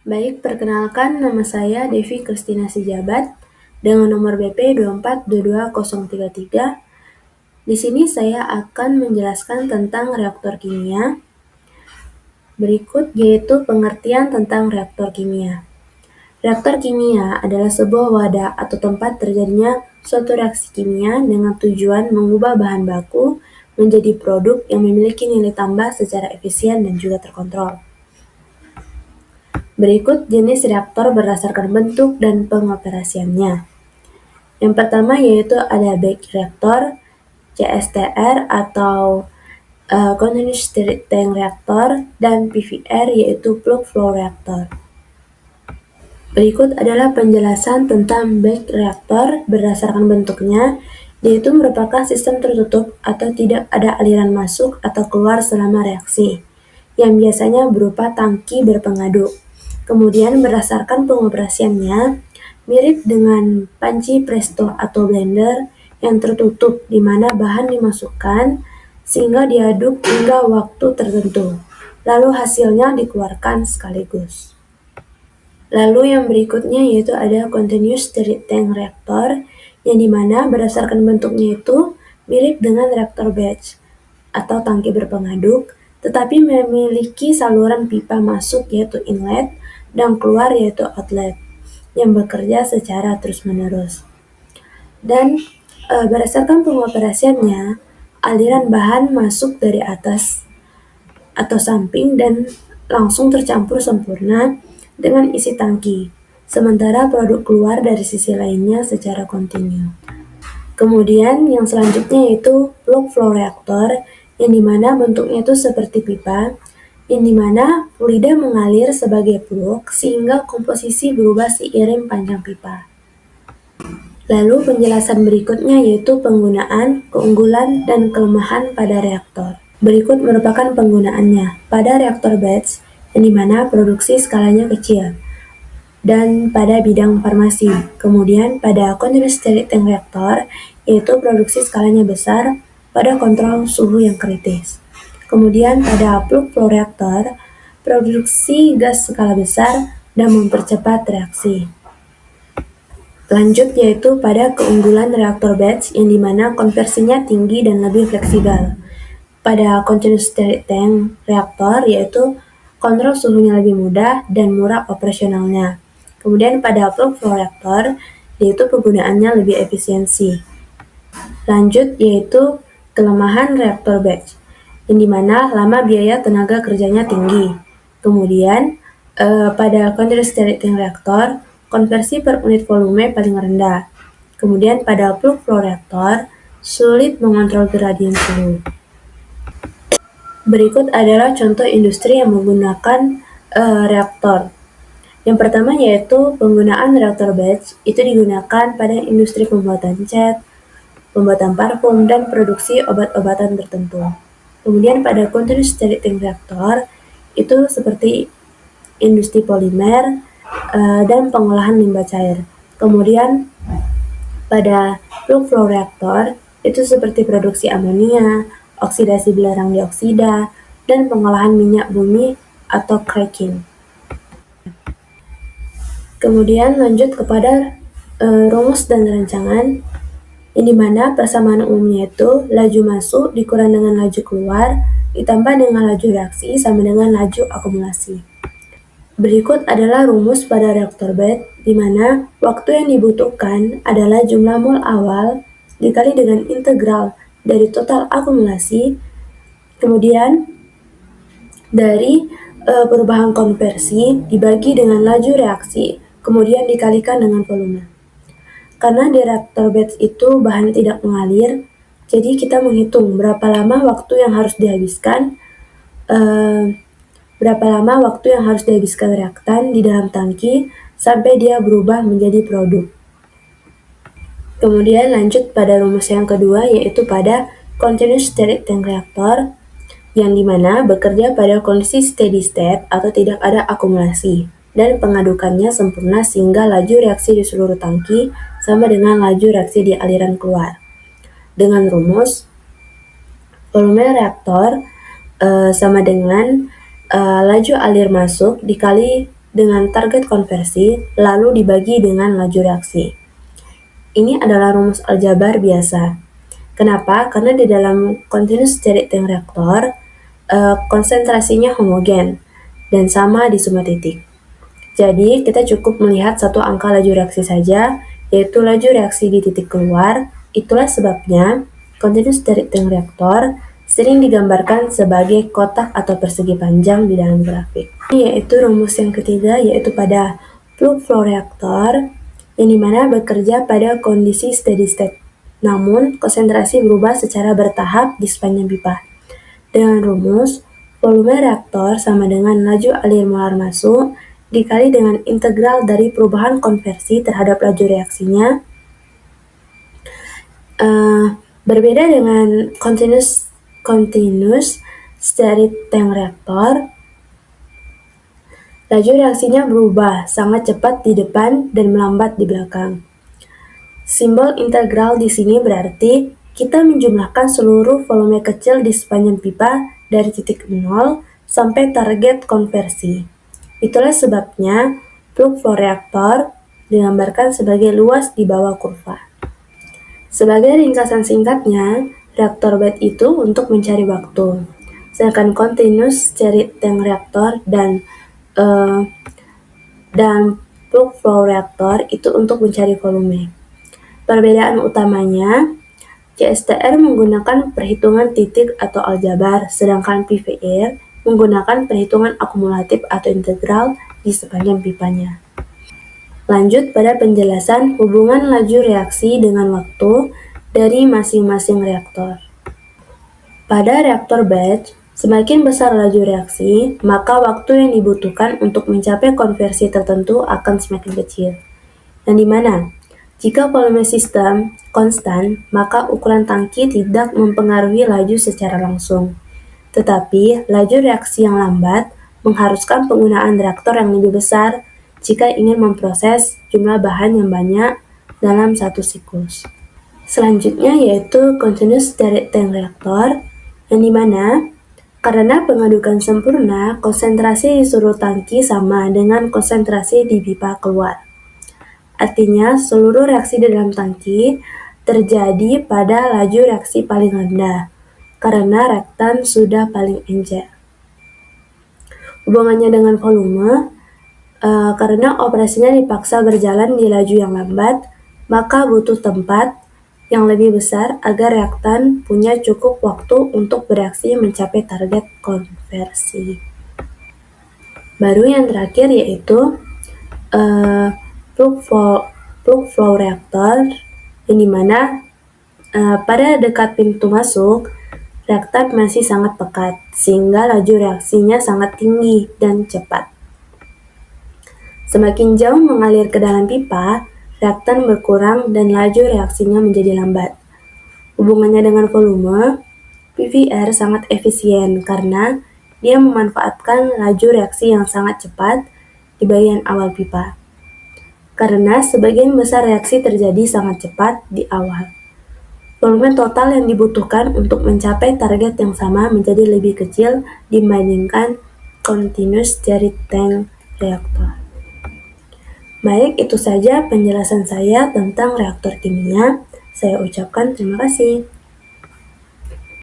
Baik, perkenalkan nama saya Devi Kristina Sijabat dengan nomor BP 2422033. Di sini saya akan menjelaskan tentang reaktor kimia. Berikut yaitu pengertian tentang reaktor kimia. Reaktor kimia adalah sebuah wadah atau tempat terjadinya suatu reaksi kimia dengan tujuan mengubah bahan baku menjadi produk yang memiliki nilai tambah secara efisien dan juga terkontrol. Berikut jenis reaktor berdasarkan bentuk dan pengoperasiannya. Yang pertama yaitu ada batch reactor, CSTR atau Continuous Stirred Tank Reactor, dan PVR yaitu Plug Flow Reactor. Berikut adalah penjelasan tentang batch reactor berdasarkan bentuknya, yaitu merupakan sistem tertutup atau tidak ada aliran masuk atau keluar selama reaksi, yang biasanya berupa tangki berpengaduk. Kemudian berdasarkan pengoperasiannya, mirip dengan panci presto atau blender yang tertutup di mana bahan dimasukkan sehingga diaduk hingga waktu tertentu, lalu hasilnya dikeluarkan sekaligus. Lalu yang berikutnya yaitu ada Continuous Stirred Tank Reactor, yang dimana berdasarkan bentuknya itu mirip dengan reaktor batch atau tangki berpengaduk, tetapi memiliki saluran pipa masuk yaitu inlet dan keluar yaitu outlet yang bekerja secara terus-menerus. Dan berdasarkan pengoperasiannya, aliran bahan masuk dari atas atau samping dan langsung tercampur sempurna dengan isi tangki, sementara produk keluar dari sisi lainnya secara kontinu. Kemudian yang selanjutnya yaitu plug flow reactor, yang dimana bentuknya itu seperti pipa, yang dimana fluida mengalir sebagai plug sehingga komposisi berubah seiring panjang pipa. Lalu penjelasan berikutnya yaitu penggunaan, keunggulan, dan kelemahan pada reaktor. Berikut merupakan penggunaannya pada reaktor batch, yang dimana produksi skalanya kecil, dan pada bidang farmasi. Kemudian pada Continuous Stirred Tank Reactor, yaitu produksi skalanya besar pada kontrol suhu yang kritis. Kemudian pada Plug Flow Reactor, produksi gas skala besar dan mempercepat reaksi. Lanjut yaitu pada keunggulan reaktor batch, yang dimana konversinya tinggi dan lebih fleksibel. Pada Continuous Stirred Tank Reactor yaitu kontrol suhunya lebih mudah dan murah operasionalnya. Kemudian pada Plug Flow Reactor yaitu penggunaannya lebih efisiensi. Lanjut yaitu kelemahan reaktor batch, yang dimana lama biaya tenaga kerjanya tinggi. Kemudian pada Continuous Stirred Tank Reactor, konversi per unit volume paling rendah. Kemudian pada Plug Flow Reactor, sulit mengontrol gradien suhu. Berikut adalah contoh industri yang menggunakan reaktor. Yang pertama yaitu penggunaan reaktor batch, itu digunakan pada industri pembuatan cat, pembuatan parfum, dan produksi obat-obatan tertentu. Kemudian pada Continuous Stirred Tank Reactor, itu seperti industri polimer dan pengolahan limbah cair. Kemudian pada Plug Flow Reactor, itu seperti produksi amonia, oksidasi belerang dioksida, dan pengolahan minyak bumi atau cracking. Kemudian lanjut kepada rumus dan rancangan, yang dimana persamaan umumnya itu laju masuk dikurang dengan laju keluar ditambah dengan laju reaksi sama dengan laju akumulasi. Berikut adalah rumus pada reaktor batch, di mana waktu yang dibutuhkan adalah jumlah mol awal dikali dengan integral dari total akumulasi, kemudian dari perubahan konversi dibagi dengan laju reaksi, kemudian dikalikan dengan volume. Karena di reaktor batch itu bahan tidak mengalir, jadi kita menghitung berapa lama waktu yang harus dihabiskan reaktan di dalam tangki sampai dia berubah menjadi produk. Kemudian lanjut pada rumus yang kedua, yaitu pada Continuous Stirred Tank Reactor, yang dimana bekerja pada kondisi steady state atau tidak ada akumulasi, dan pengadukannya sempurna sehingga laju reaksi di seluruh tangki sama dengan laju reaksi di aliran keluar. Dengan rumus, volume reaktor sama dengan laju alir masuk dikali dengan target konversi, lalu dibagi dengan laju reaksi. Ini adalah rumus aljabar biasa. Kenapa? Karena di dalam continuous stirred tank reaktor, konsentrasinya homogen dan sama di semua titik. Jadi, kita cukup melihat satu angka laju reaksi saja, yaitu laju reaksi di titik keluar. Itulah sebabnya continuous stirred tank reaktor sering digambarkan sebagai kotak atau persegi panjang di dalam grafik. Ini yaitu rumus yang ketiga, yaitu pada plug flow reaktor, yang dimana bekerja pada kondisi steady state. Namun, konsentrasi berubah secara bertahap di sepanjang pipa. Dengan rumus, volume reaktor sama dengan laju alir molar masuk dikali dengan integral dari perubahan konversi terhadap laju reaksinya. Berbeda dengan continuous stirred tank reaktor, laju reaksinya berubah sangat cepat di depan dan melambat di belakang. Simbol integral di sini berarti kita menjumlahkan seluruh volume kecil di sepanjang pipa dari titik 0 sampai target konversi. Itulah sebabnya plug flow reaktor digambarkan sebagai luas di bawah kurva. Sebagai ringkasan singkatnya, reaktor bed itu untuk mencari waktu, sedangkan continuous stirred tank reaktor dan plug flow reaktor itu untuk mencari volume. Perbedaan utamanya, CSTR menggunakan perhitungan titik atau aljabar, sedangkan PVR menggunakan perhitungan akumulatif atau integral di sepanjang pipanya. Lanjut pada penjelasan hubungan laju reaksi dengan waktu dari masing-masing reaktor. Pada reaktor batch, semakin besar laju reaksi, maka waktu yang dibutuhkan untuk mencapai konversi tertentu akan semakin kecil. Yang dimana, jika volume sistem konstan, maka ukuran tangki tidak mempengaruhi laju secara langsung. Tetapi, laju reaksi yang lambat mengharuskan penggunaan reaktor yang lebih besar jika ingin memproses jumlah bahan yang banyak dalam satu siklus. Selanjutnya yaitu continuous stirred tank reaktor, yang dimana karena pengadukan sempurna, konsentrasi di seluruh tangki sama dengan konsentrasi di pipa keluar. Artinya, seluruh reaksi di dalam tangki terjadi pada laju reaksi paling rendah, karena reaktan sudah paling encer. Hubungannya dengan volume, karena operasinya dipaksa berjalan di laju yang lambat, maka butuh tempat yang lebih besar agar reaktan punya cukup waktu untuk bereaksi mencapai target konversi. Baru yang terakhir yaitu plug flow reaktor, yang dimana pada dekat pintu masuk, reaktan masih sangat pekat, sehingga laju reaksinya sangat tinggi dan cepat. Semakin jauh mengalir ke dalam pipa, reaktan berkurang dan laju reaksinya menjadi lambat. Hubungannya dengan volume, PVR sangat efisien karena dia memanfaatkan laju reaksi yang sangat cepat di bagian awal pipa. Karena sebagian besar reaksi terjadi sangat cepat di awal. Volume total yang dibutuhkan untuk mencapai target yang sama menjadi lebih kecil dibandingkan continuous stirred tank reaktor. Baik, itu saja penjelasan saya tentang reaktor kimia. Saya ucapkan terima kasih.